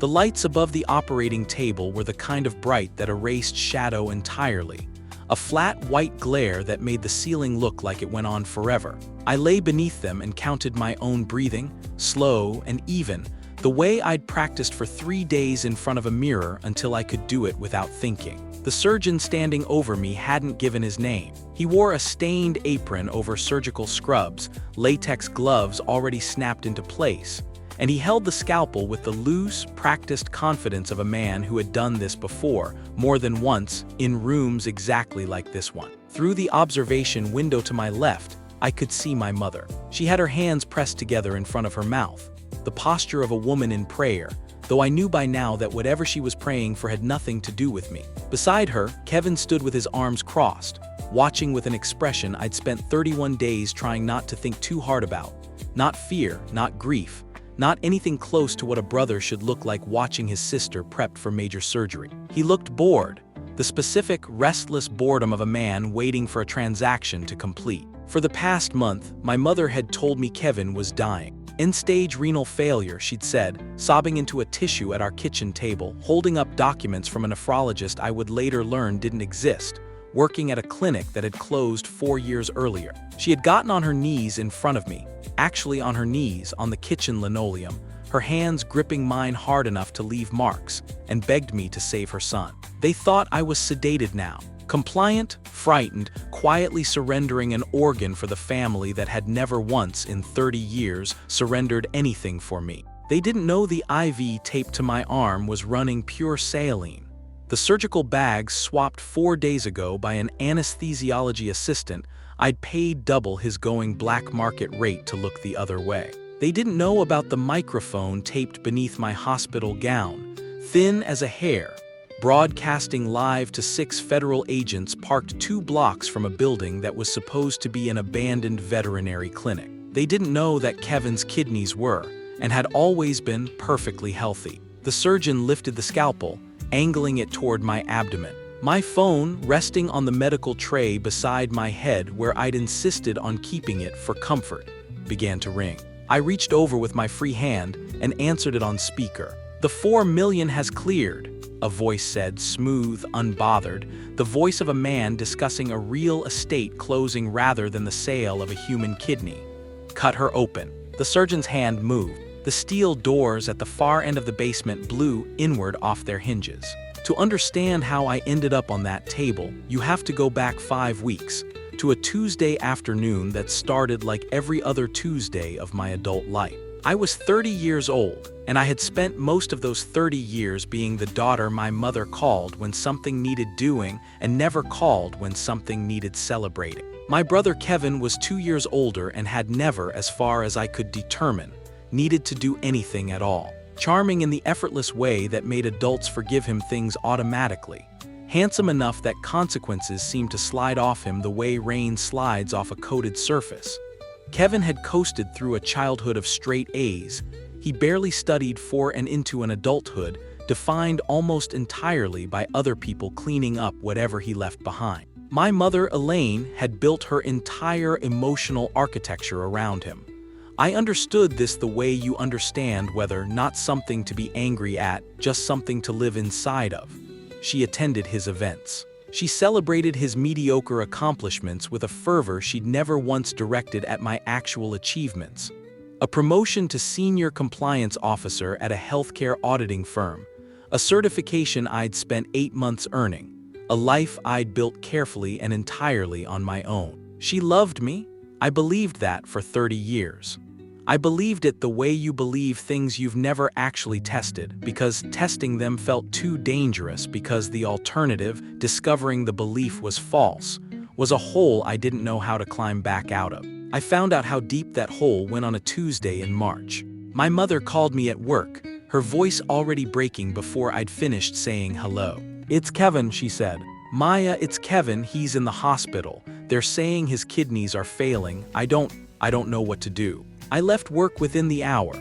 The lights above the operating table were the kind of bright that erased shadow entirely, a flat white glare that made the ceiling look like it went on forever. I lay beneath them and counted my own breathing, slow and even, the way I'd practiced for 3 days in front of a mirror until I could do it without thinking. The surgeon standing over me hadn't given his name. He wore a stained apron over surgical scrubs, latex gloves already snapped into place, and he held the scalpel with the loose, practiced confidence of a man who had done this before, more than once, in rooms exactly like this one. Through the observation window to my left, I could see my mother. She had her hands pressed together in front of her mouth, the posture of a woman in prayer, though I knew by now that whatever she was praying for had nothing to do with me. Beside her, Kevin stood with his arms crossed, watching with an expression I'd spent 31 days trying not to think too hard about. Not fear, not grief, not anything close to what a brother should look like watching his sister prepped for major surgery. He looked bored, the specific, restless boredom of a man waiting for a transaction to complete. For the past month, my mother had told me Kevin was dying. End-stage renal failure, she'd said, sobbing into a tissue at our kitchen table, holding up documents from a nephrologist I would later learn didn't exist, working at a clinic that had closed 4 years earlier. She had gotten on her knees in front of me, actually on her knees on the kitchen linoleum, her hands gripping mine hard enough to leave marks, and begged me to save her son. They thought I was sedated now, compliant, frightened, quietly surrendering an organ for the family that had never once in 30 years surrendered anything for me. They didn't know the IV taped to my arm was running pure saline. The surgical bags swapped 4 days ago by an anesthesiology assistant I'd paid double his going black market rate to look the other way. They didn't know about the microphone taped beneath my hospital gown, thin as a hair, broadcasting live to 6 federal agents parked 2 blocks from a building that was supposed to be an abandoned veterinary clinic. They didn't know that Kevin's kidneys were, and had always been, perfectly healthy. The surgeon lifted the scalpel, angling it toward my abdomen. My phone, resting on the medical tray beside my head where I'd insisted on keeping it for comfort, began to ring. I reached over with my free hand and answered it on speaker. "The 4 million has cleared," a voice said, smooth, unbothered, the voice of a man discussing a real estate closing rather than the sale of a human kidney. "Cut her open." The surgeon's hand moved. The steel doors at the far end of the basement blew inward off their hinges. To understand how I ended up on that table, you have to go back 5 weeks, to a Tuesday afternoon that started like every other Tuesday of my adult life. I was 30 years old, and I had spent most of those 30 years being the daughter my mother called when something needed doing and never called when something needed celebrating. My brother Kevin was 2 years older and had never, as far as I could determine, needed to do anything at all. Charming in the effortless way that made adults forgive him things automatically. Handsome enough that consequences seemed to slide off him the way rain slides off a coated surface. Kevin had coasted through a childhood of straight A's. He barely studied for and into an adulthood, defined almost entirely by other people cleaning up whatever he left behind. My mother, Elaine, had built her entire emotional architecture around him. I understood this the way you understand whether not something to be angry at, just something to live inside of. She attended his events. She celebrated his mediocre accomplishments with a fervor she'd never once directed at my actual achievements. A promotion to senior compliance officer at a healthcare auditing firm, a certification I'd spent 8 months earning, a life I'd built carefully and entirely on my own. She loved me. I believed that for 30 years. I believed it the way you believe things you've never actually tested, because testing them felt too dangerous, because the alternative, discovering the belief was false, was a hole I didn't know how to climb back out of. I found out how deep that hole went on a Tuesday in March. My mother called me at work, her voice already breaking before I'd finished saying hello. "It's Kevin," she said. "Maya, it's Kevin, he's in the hospital. They're saying his kidneys are failing. I don't know what to do." I left work within the hour.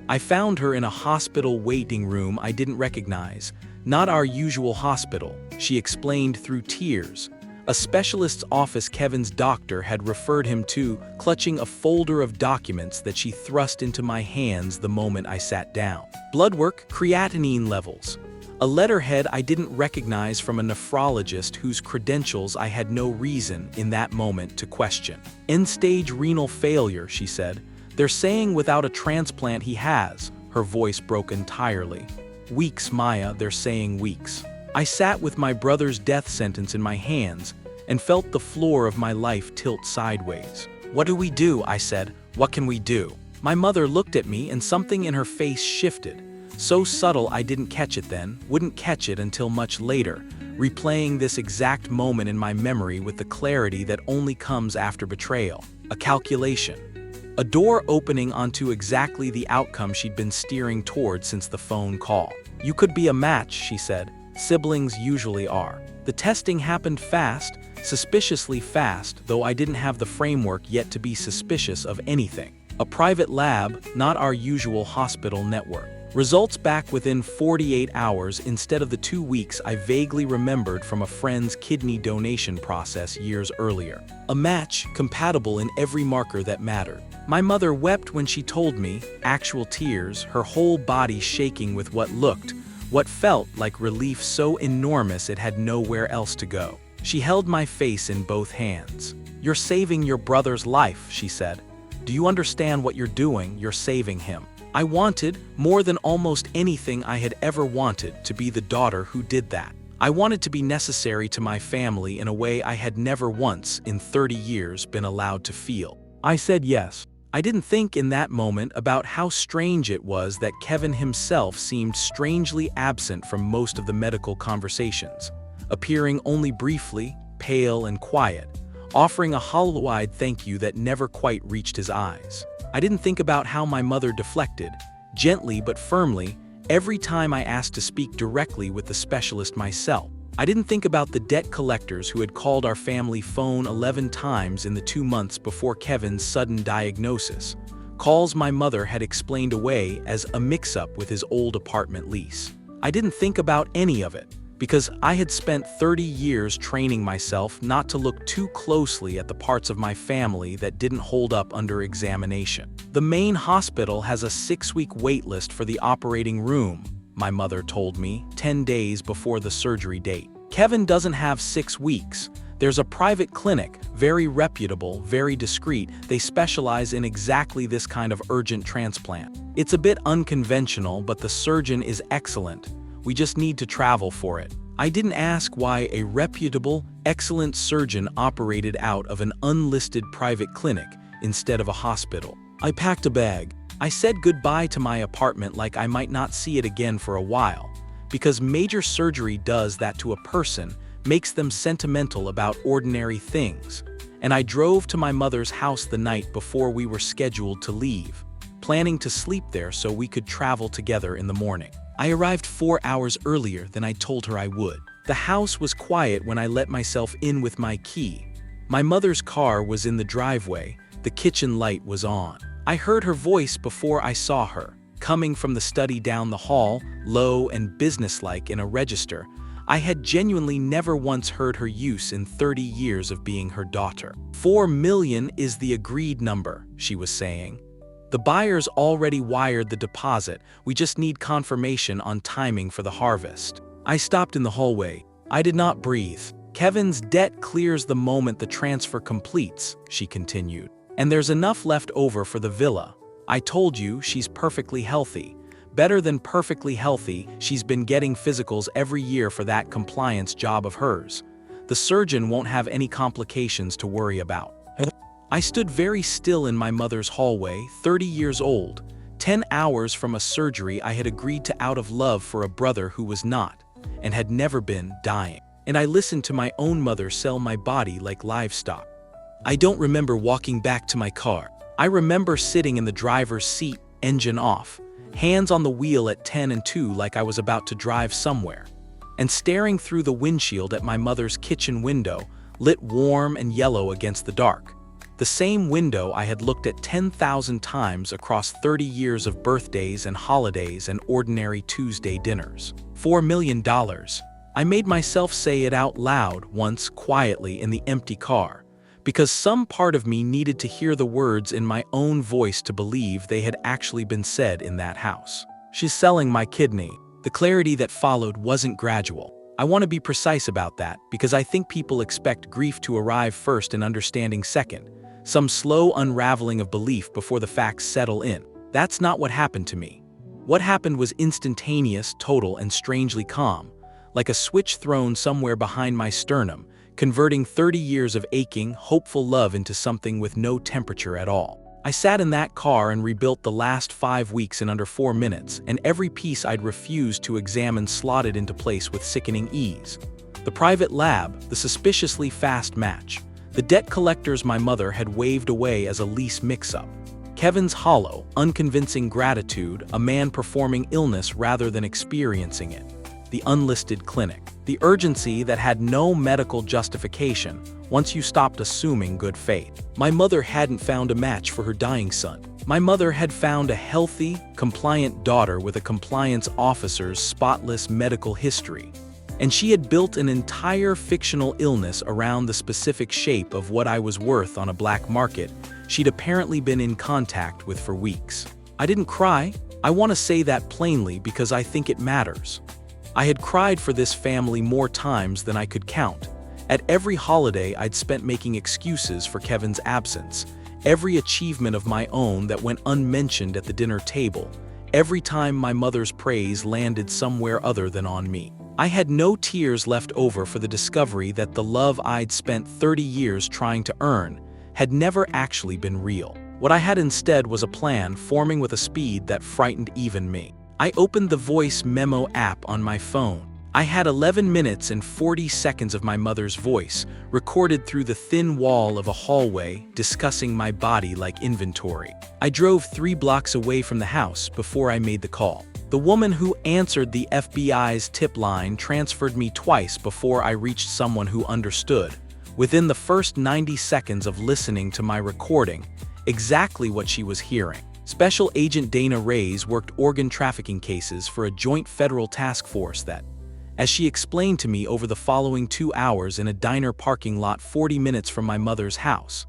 I found her in a hospital waiting room I didn't recognize. "Not our usual hospital," she explained through tears. A specialist's office Kevin's doctor had referred him to, clutching a folder of documents that she thrust into my hands the moment I sat down. Blood work, creatinine levels. A letterhead I didn't recognize from a nephrologist whose credentials I had no reason in that moment to question. End-stage renal failure, she said. They're saying without a transplant he has. Her voice broke entirely. Weeks, Maya, they're saying weeks. I sat with my brother's death sentence in my hands and felt the floor of my life tilt sideways. What do we do? I said. What can we do? My mother looked at me and something in her face shifted. So subtle I didn't catch it then, wouldn't catch it until much later, replaying this exact moment in my memory with the clarity that only comes after betrayal. A calculation. A door opening onto exactly the outcome she'd been steering toward since the phone call. You could be a match, she said. Siblings usually are. The testing happened fast, suspiciously fast, though I didn't have the framework yet to be suspicious of anything. A private lab, not our usual hospital network. Results back within 48 hours instead of the 2 weeks I vaguely remembered from a friend's kidney donation process years earlier. A match compatible in every marker that mattered. My mother wept when she told me, actual tears, her whole body shaking with what felt like relief so enormous it had nowhere else to go. She held my face in both hands. You're saving your brother's life, she said. Do you understand what you're doing? You're saving him. I wanted, more than almost anything I had ever wanted, to be the daughter who did that. I wanted to be necessary to my family in a way I had never once, in 30 years, been allowed to feel. I said yes. I didn't think in that moment about how strange it was that Kevin himself seemed strangely absent from most of the medical conversations, appearing only briefly, pale and quiet, offering a hollow-eyed thank you that never quite reached his eyes. I didn't think about how my mother deflected, gently but firmly, every time I asked to speak directly with the specialist myself. I didn't think about the debt collectors who had called our family phone 11 times in the 2 months before Kevin's sudden diagnosis, calls my mother had explained away as a mix-up with his old apartment lease. I didn't think about any of it, because I had spent 30 years training myself not to look too closely at the parts of my family that didn't hold up under examination. The main hospital has a 6-week wait list for the operating room, my mother told me, 10 days before the surgery date. Kevin doesn't have 6 weeks. There's a private clinic, very reputable, very discreet. They specialize in exactly this kind of urgent transplant. It's a bit unconventional, but the surgeon is excellent. We just need to travel for it. I didn't ask why a reputable, excellent surgeon operated out of an unlisted private clinic instead of a hospital. I packed a bag. I said goodbye to my apartment like I might not see it again for a while, because major surgery does that to a person, makes them sentimental about ordinary things. And I drove to my mother's house the night before we were scheduled to leave, planning to sleep there so we could travel together in the morning. I arrived 4 hours earlier than I told her I would. The house was quiet when I let myself in with my key. My mother's car was in the driveway, the kitchen light was on. I heard her voice before I saw her, coming from the study down the hall, low and businesslike in a register. I had genuinely never once heard her use in 30 years of being her daughter. 4 million is the agreed number, she was saying. The buyers already wired the deposit, we just need confirmation on timing for the harvest. I stopped in the hallway. I did not breathe. Kevin's debt clears the moment the transfer completes, she continued. And there's enough left over for the villa. I told you she's perfectly healthy. Better than perfectly healthy, she's been getting physicals every year for that compliance job of hers. The surgeon won't have any complications to worry about. I stood very still in my mother's hallway, 30 years old, 10 hours from a surgery I had agreed to out of love for a brother who was not, and had never been, dying. And I listened to my own mother sell my body like livestock. I don't remember walking back to my car. I remember sitting in the driver's seat, engine off, hands on the wheel at 10 and 2 like I was about to drive somewhere, and staring through the windshield at my mother's kitchen window, lit warm and yellow against the dark. The same window I had looked at 10,000 times across 30 years of birthdays and holidays and ordinary Tuesday dinners. $4 million. I made myself say it out loud once quietly in the empty car, because some part of me needed to hear the words in my own voice to believe they had actually been said in that house. "She's selling my kidney." The clarity that followed wasn't gradual. I want to be precise about that because I think people expect grief to arrive first and understanding second, some slow unraveling of belief before the facts settle in. That's not what happened to me. What happened was instantaneous, total, and strangely calm, like a switch thrown somewhere behind my sternum, converting 30 years of aching, hopeful love into something with no temperature at all. I sat in that car and rebuilt the last 5 weeks in under 4 minutes, and every piece I'd refused to examine slotted into place with sickening ease. The private lab, the suspiciously fast match, the debt collectors my mother had waved away as a lease mix-up. Kevin's hollow, unconvincing gratitude, a man performing illness rather than experiencing it. The unlisted clinic. The urgency that had no medical justification once you stopped assuming good faith. My mother hadn't found a match for her dying son. My mother had found a healthy, compliant daughter with a compliance officer's spotless medical history. And she had built an entire fictional illness around the specific shape of what I was worth on a black market she'd apparently been in contact with for weeks. I didn't cry. I want to say that plainly because I think it matters. I had cried for this family more times than I could count. At every holiday I'd spent making excuses for Kevin's absence, every achievement of my own that went unmentioned at the dinner table, every time my mother's praise landed somewhere other than on me. I had no tears left over for the discovery that the love I'd spent 30 years trying to earn had never actually been real. What I had instead was a plan forming with a speed that frightened even me. I opened the voice memo app on my phone. I had 11 minutes and 40 seconds of my mother's voice, recorded through the thin wall of a hallway, discussing my body like inventory. I drove 3 blocks away from the house before I made the call. The woman who answered the FBI's tip line transferred me twice before I reached someone who understood, within the first 90 seconds of listening to my recording, exactly what she was hearing. Special Agent Dana Reyes worked organ trafficking cases for a joint federal task force that, as she explained to me over the following 2 hours in a diner parking lot 40 minutes from my mother's house,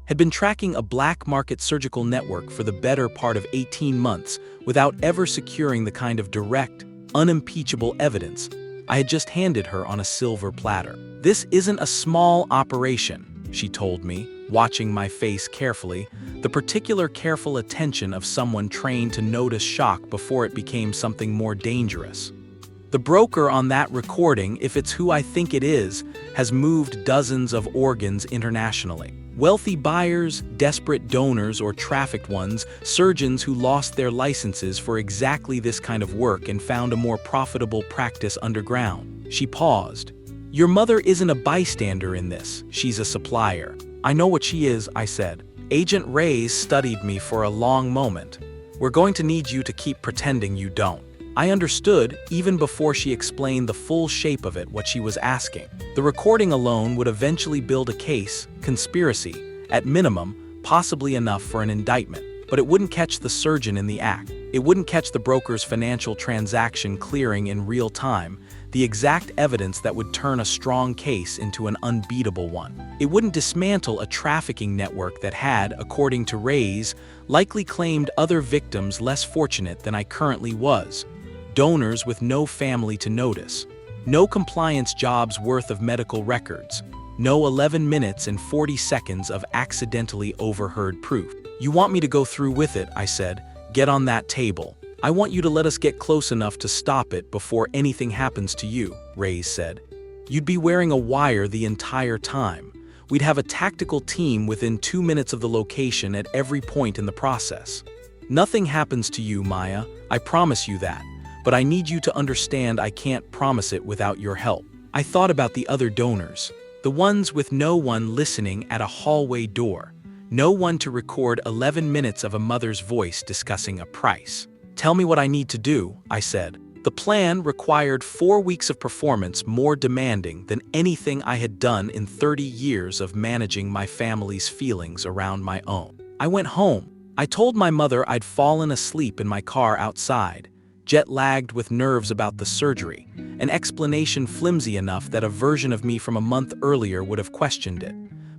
had been tracking a black market surgical network for the better part of 18 months without ever securing the kind of direct, unimpeachable evidence I had just handed her on a silver platter. "This isn't a small operation," she told me, watching my face carefully, the particular careful attention of someone trained to notice shock before it became something more dangerous. "The broker on that recording, if it's who I think it is, has moved dozens of organs internationally. Wealthy buyers, desperate donors, or trafficked ones, surgeons who lost their licenses for exactly this kind of work and found a more profitable practice underground." She paused. "Your mother isn't a bystander in this, she's a supplier." "I know what she is," I said. Agent Reyes studied me for a long moment. "We're going to need you to keep pretending you don't." I understood, even before she explained the full shape of it, what she was asking. The recording alone would eventually build a case, conspiracy, at minimum, possibly enough for an indictment. But it wouldn't catch the surgeon in the act. It wouldn't catch the broker's financial transaction clearing in real time, the exact evidence that would turn a strong case into an unbeatable one. It wouldn't dismantle a trafficking network that had, according to Reyes, likely claimed other victims less fortunate than I currently was. Donors with no family to notice. No compliance jobs worth of medical records. No 11 minutes and 40 seconds of accidentally overheard proof. "You want me to go through with it," I said. "Get on that table. I want you to let us get close enough to stop it before anything happens to you," Reyes said. "You'd be wearing a wire the entire time. We'd have a tactical team within 2 minutes of the location at every point in the process. Nothing happens to you, Maya, I promise you that. But I need you to understand I can't promise it without your help." I thought about the other donors, the ones with no one listening at a hallway door, no one to record 11 minutes of a mother's voice discussing a price. "Tell me what I need to do," I said. The plan required 4 weeks of performance more demanding than anything I had done in 30 years of managing my family's feelings around my own. I went home. I told my mother I'd fallen asleep in my car outside, jet-lagged with nerves about the surgery, an explanation flimsy enough that a version of me from a month earlier would have questioned it,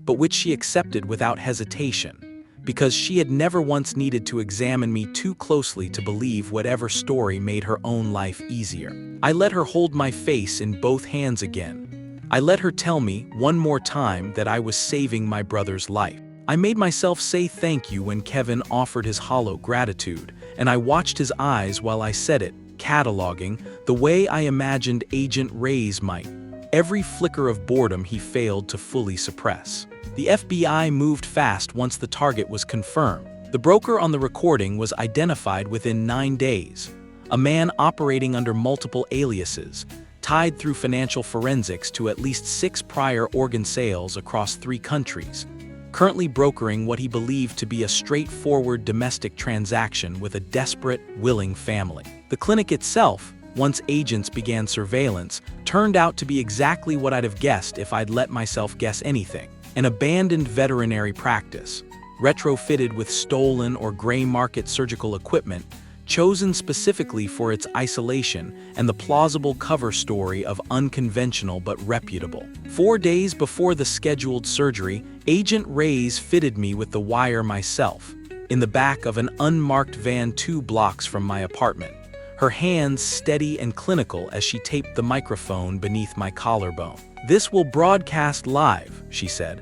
but which she accepted without hesitation, because she had never once needed to examine me too closely to believe whatever story made her own life easier. I let her hold my face in both hands again. I let her tell me, one more time, that I was saving my brother's life. I made myself say thank you when Kevin offered his hollow gratitude, and I watched his eyes while I said it, cataloging, the way I imagined Agent Reyes might, every flicker of boredom he failed to fully suppress. The FBI moved fast once the target was confirmed. The broker on the recording was identified within 9 days. A man operating under multiple aliases, tied through financial forensics to at least 6 prior organ sales across 3 countries, currently brokering what he believed to be a straightforward domestic transaction with a desperate, willing family. The clinic itself, once agents began surveillance, turned out to be exactly what I'd have guessed if I'd let myself guess anything. An abandoned veterinary practice, retrofitted with stolen or gray market surgical equipment, chosen specifically for its isolation and the plausible cover story of unconventional but reputable. 4 days before the scheduled surgery, Agent Reyes fitted me with the wire myself, in the back of an unmarked van 2 blocks from my apartment, her hands steady and clinical as she taped the microphone beneath my collarbone. "This will broadcast live," she said.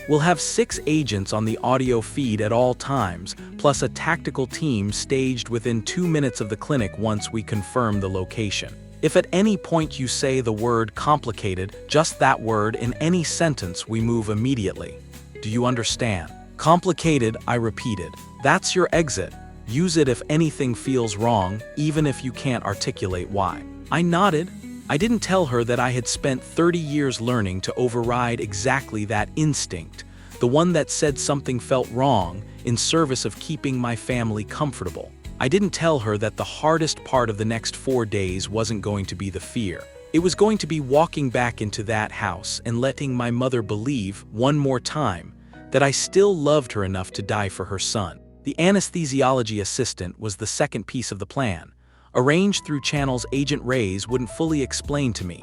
"We'll have 6 agents on the audio feed at all times, plus a tactical team staged within 2 minutes of the clinic once we confirm the location. If at any point you say the word complicated, just that word in any sentence, we move immediately. Do you understand?" "Complicated," I repeated. "That's your exit. Use it if anything feels wrong, even if you can't articulate why." I nodded. I didn't tell her that I had spent 30 years learning to override exactly that instinct, the one that said something felt wrong, in service of keeping my family comfortable. I didn't tell her that the hardest part of the next 4 days wasn't going to be the fear. It was going to be walking back into that house and letting my mother believe, one more time, that I still loved her enough to die for her son. The anesthesiology assistant was the second piece of the plan, arranged through channels Agent Reyes wouldn't fully explain to me.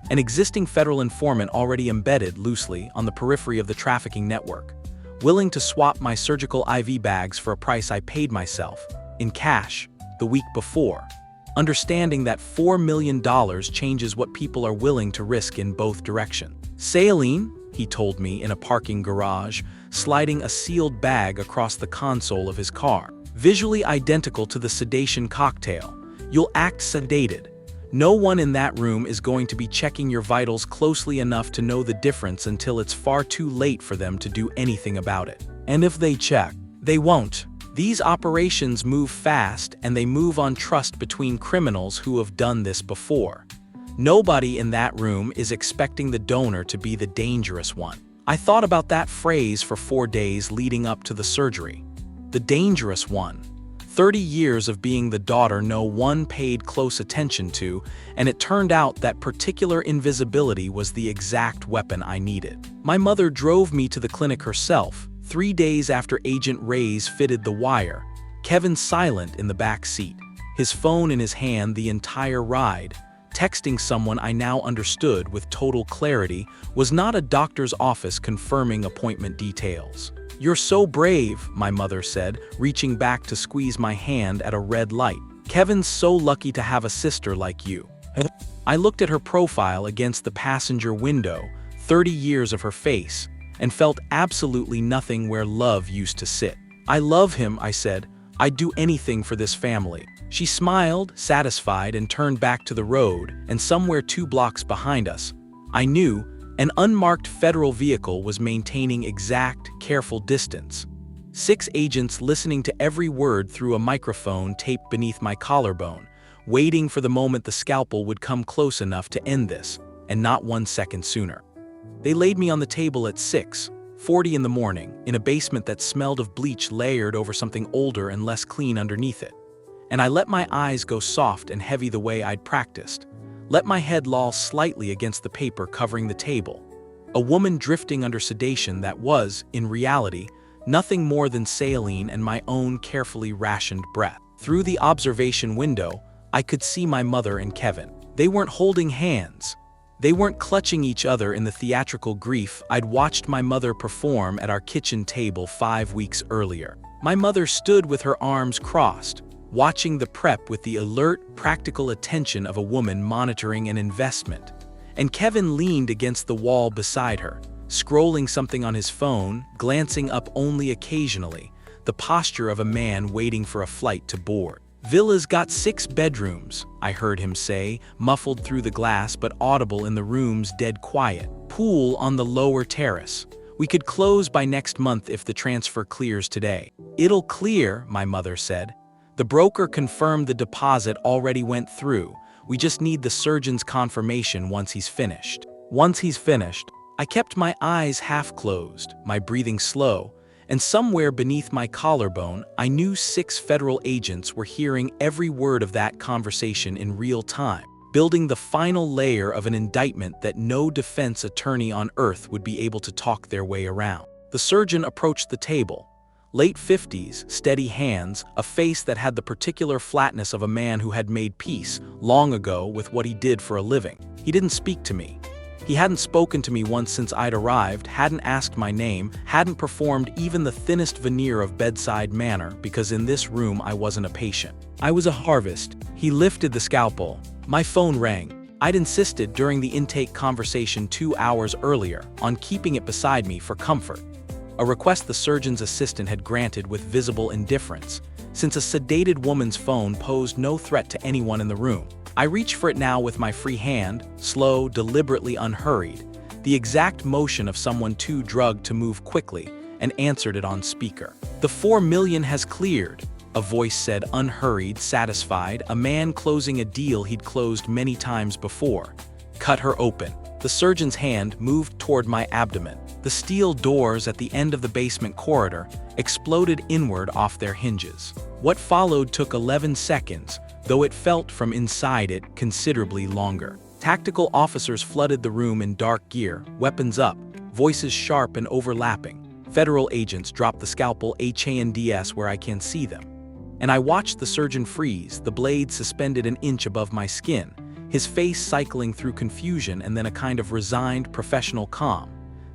An existing federal informant already embedded loosely on the periphery of the trafficking network, willing to swap my surgical IV bags for a price I paid myself, in cash, the week before, understanding that $4 million changes what people are willing to risk in both directions. "Saline," he told me in a parking garage, sliding a sealed bag across the console of his car. "Visually identical to the sedation cocktail. You'll act sedated. No one in that room is going to be checking your vitals closely enough to know the difference until it's far too late for them to do anything about it. And if they check, they won't. These operations move fast, and they move on trust between criminals who have done this before. Nobody in that room is expecting the donor to be the dangerous one." I thought about that phrase for 4 days leading up to the surgery. The dangerous one. 30 years of being the daughter no one paid close attention to, and it turned out that particular invisibility was the exact weapon I needed. My mother drove me to the clinic herself, 3 days after Agent Reyes fitted the wire, Kevin silent in the back seat, his phone in his hand the entire ride, texting someone I now understood with total clarity was not a doctor's office confirming appointment details. "You're so brave," my mother said, reaching back to squeeze my hand at a red light. "Kevin's so lucky to have a sister like you." I looked at her profile against the passenger window, 30 years of her face, and felt absolutely nothing where love used to sit. "I love him," I said. "I'd do anything for this family." She smiled, satisfied, and turned back to the road, and somewhere 2 blocks behind us, I knew, an unmarked federal vehicle was maintaining exact, careful distance. 6 agents listening to every word through a microphone taped beneath my collarbone, waiting for the moment the scalpel would come close enough to end this, and not 1 second sooner. They laid me on the table at 6:40 in the morning, in a basement that smelled of bleach layered over something older and less clean underneath it. And I let my eyes go soft and heavy the way I'd practiced, let my head loll slightly against the paper covering the table. A woman drifting under sedation that was, in reality, nothing more than saline and my own carefully rationed breath. Through the observation window, I could see my mother and Kevin. They weren't holding hands. They weren't clutching each other in the theatrical grief I'd watched my mother perform at our kitchen table 5 weeks earlier. My mother stood with her arms crossed, watching the prep with the alert, practical attention of a woman monitoring an investment. And Kevin leaned against the wall beside her, scrolling something on his phone, glancing up only occasionally, the posture of a man waiting for a flight to board. "Villa's got 6 bedrooms," I heard him say, muffled through the glass but audible in the room's dead quiet. "Pool on the lower terrace. We could close by next month if the transfer clears today." "It'll clear," my mother said. "The broker confirmed the deposit already went through. We just need the surgeon's confirmation once he's finished." Once he's finished. I kept my eyes half closed, my breathing slow, and somewhere beneath my collarbone, I knew 6 federal agents were hearing every word of that conversation in real time, building the final layer of an indictment that no defense attorney on earth would be able to talk their way around. The surgeon approached the table. Late 50s, steady hands, a face that had the particular flatness of a man who had made peace long ago with what he did for a living. He didn't speak to me. He hadn't spoken to me once since I'd arrived, hadn't asked my name, hadn't performed even the thinnest veneer of bedside manner, because in this room I wasn't a patient. I was a harvest. He lifted the scalpel. My phone rang. I'd insisted during the intake conversation 2 hours earlier on keeping it beside me for comfort, a request the surgeon's assistant had granted with visible indifference, since a sedated woman's phone posed no threat to anyone in the room. I reached for it now with my free hand, slow, deliberately unhurried, the exact motion of someone too drugged to move quickly, and answered it on speaker. "The $4 million has cleared," a voice said, unhurried, satisfied, a man closing a deal he'd closed many times before. "Cut her open." The surgeon's hand moved toward my abdomen. The steel doors at the end of the basement corridor exploded inward off their hinges. What followed took 11 seconds, though it felt from inside it considerably longer. Tactical officers flooded the room in dark gear, weapons up, voices sharp and overlapping. Federal agents dropped the scalpel HANDS where I can see them. And I watched the surgeon freeze, the blade suspended an inch above my skin, his face cycling through confusion and then a kind of resigned, professional calm.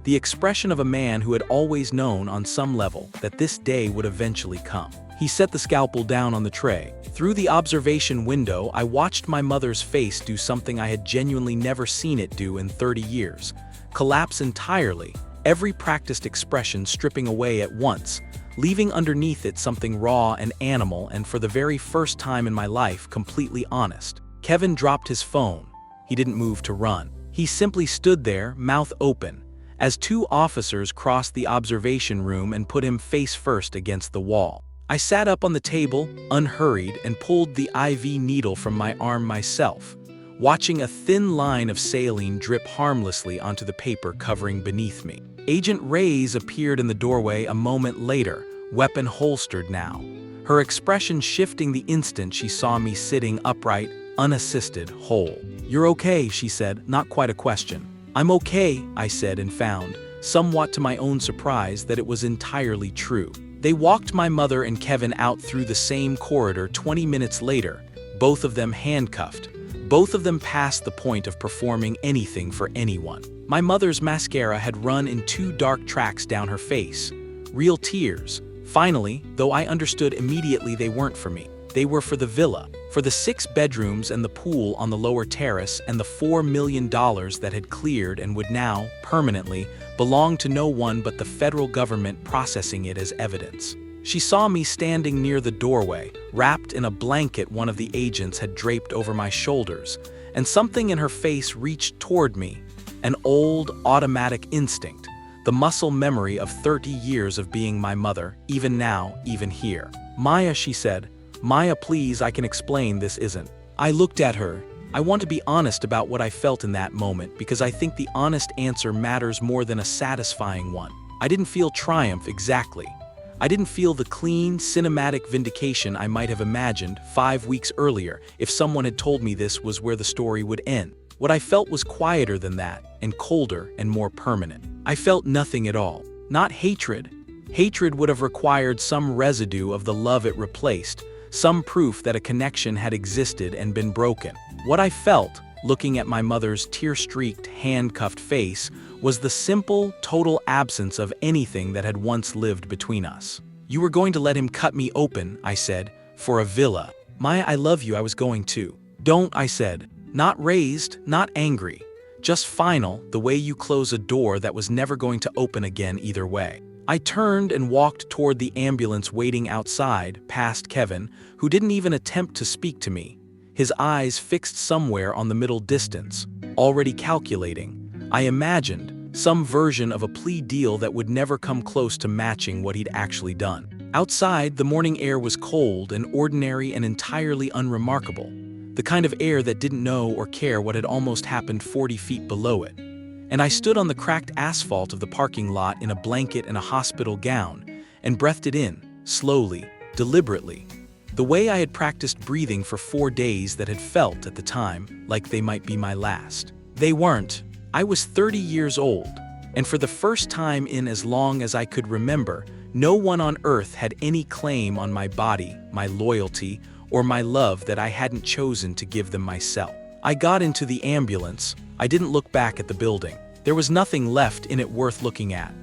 The expression of a man who had always known on some level that this day would eventually come. He set the scalpel down on the tray. Through the observation window, I watched my mother's face do something I had genuinely never seen it do in 30 years. Collapse entirely, every practiced expression stripping away at once, leaving underneath it something raw and animal and for the very first time in my life completely honest. Kevin dropped his phone. He didn't move to run. He simply stood there, mouth open, as 2 officers crossed the observation room and put him face first against the wall. I sat up on the table, unhurried, and pulled the IV needle from my arm myself, watching a thin line of saline drip harmlessly onto the paper covering beneath me. Agent Reyes appeared in the doorway a moment later, weapon holstered now, her expression shifting the instant she saw me sitting upright, unassisted, whole. "You're okay," she said, not quite a question. "I'm okay," I said and found, somewhat to my own surprise, that it was entirely true. They walked my mother and Kevin out through the same corridor 20 minutes later, both of them handcuffed, both of them past the point of performing anything for anyone. My mother's mascara had run in 2 dark tracks down her face, real tears. Finally, though I understood immediately they weren't for me. They were for the villa, for the 6 bedrooms and the pool on the lower terrace and the $4 million that had cleared and would now, permanently, belong to no one but the federal government processing it as evidence. She saw me standing near the doorway, wrapped in a blanket one of the agents had draped over my shoulders, and something in her face reached toward me, an old, automatic instinct, the muscle memory of 30 years of being my mother, even now, even here. "Maya," she said. "Maya, please, I can explain, this isn't." I looked at her. I want to be honest about what I felt in that moment because I think the honest answer matters more than a satisfying one. I didn't feel triumph exactly. I didn't feel the clean, cinematic vindication I might have imagined 5 weeks earlier if someone had told me this was where the story would end. What I felt was quieter than that, and colder and more permanent. I felt nothing at all. Not hatred. Hatred would have required some residue of the love it replaced, some proof that a connection had existed and been broken. What I felt, looking at my mother's tear-streaked, handcuffed face, was the simple, total absence of anything that had once lived between us. "You were going to let him cut me open," I said, "for a villa. Maya, I love you, I was going to." "Don't," I said. Not raised, not angry. Just final, the way you close a door that was never going to open again either way. I turned and walked toward the ambulance waiting outside, past Kevin, who didn't even attempt to speak to me. His eyes fixed somewhere on the middle distance, already calculating, I imagined, some version of a plea deal that would never come close to matching what he'd actually done. Outside, the morning air was cold and ordinary and entirely unremarkable. The kind of air that didn't know or care what had almost happened 40 feet below it. And I stood on the cracked asphalt of the parking lot in a blanket and a hospital gown, and breathed it in, slowly, deliberately, the way I had practiced breathing for 4 days that had felt, at the time, like they might be my last. They weren't. I was 30 years old, and for the first time in as long as I could remember, no one on earth had any claim on my body, my loyalty, or my love that I hadn't chosen to give them myself. I got into the ambulance. I didn't look back at the building. There was nothing left in it worth looking at.